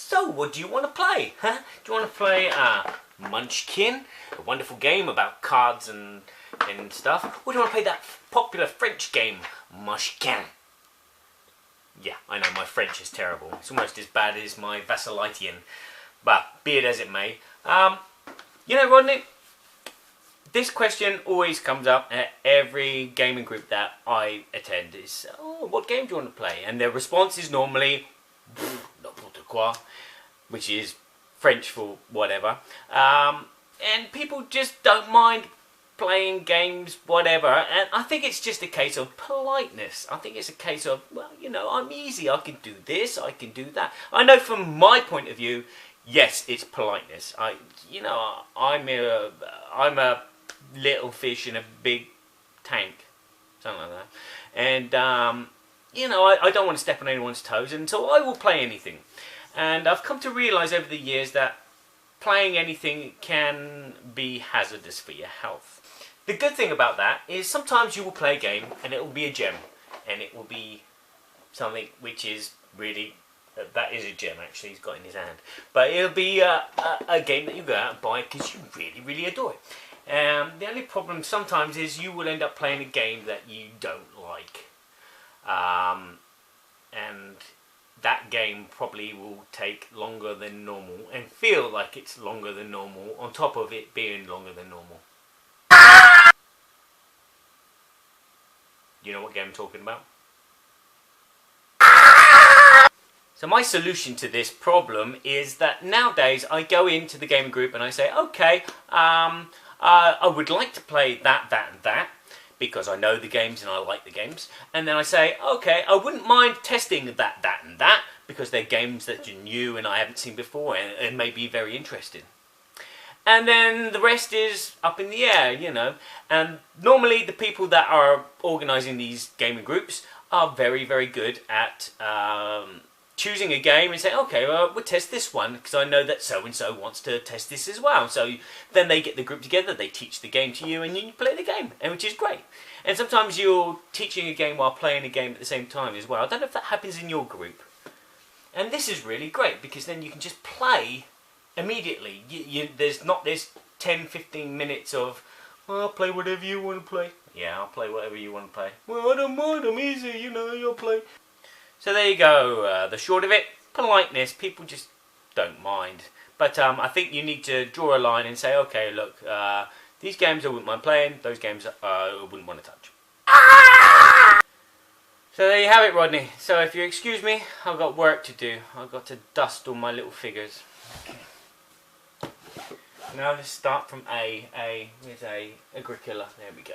So, what do you want to play? Huh? Do you want to play Munchkin, a wonderful game about cards and stuff? Or do you want to play that popular French game, Munchkin? Yeah, I know, my French is terrible. It's almost as bad as my Vasilitian. But, be it as it may. You know, Rodney, this question always comes up at every gaming group that I attend. Is, oh, what game do you want to play? And their response is normally, n'importe quoi, which is French for whatever. And people just don't mind playing games, whatever. And I think it's just a case of politeness. I think it's a case of, well, you know, I'm easy. I can do this, I can do that. I know from my point of view, yes, it's politeness. I'm a little fish in a big tank, something like that. And you know, I don't want to step on anyone's toes, and so I will play anything. And I've come to realise over the years that playing anything can be hazardous for your health. The good thing about that is sometimes you will play a game and it will be a gem, and it will be something which is really, that is a gem actually he's got in his hand, but it'll be a game that you go out and buy because you really, really adore it. The only problem sometimes is you will end up playing a game that you don't like. And that game probably will take longer than normal and feel like it's longer than normal, on top of it being longer than normal. You know what game I'm talking about? So my solution to this problem is that nowadays I go into the gaming group and I say, okay, I would like to play that, and that, because I know the games and I like the games. And then I say, okay, I wouldn't mind testing that, and that, because they're games that are new and I haven't seen before and may be very interesting. And then the rest is up in the air, you know. And normally the people that are organising these gaming groups are very, very good at choosing a game and say, okay, well, we'll test this one because I know that so-and-so wants to test this as well. So then they get the group together, they teach the game to you, and you play the game, and which is great. And sometimes you're teaching a game while playing a game at the same time as well. I don't know if that happens in your group. And this is really great because then you can just play immediately. There's not this 10-15 minutes of, well, I'll play whatever you want to play. Yeah, I'll play whatever you want to play. Well, I don't mind, I'm easy, you know, you'll play. So there you go, the short of it, politeness, people just don't mind. But I think you need to draw a line and say, okay, look, these games I wouldn't mind playing, those games I wouldn't want to touch. So there you have it, Rodney. So if you excuse me, I've got work to do. I've got to dust all my little figures. Okay. Now let's start from A. Where's A? Agricola. There we go.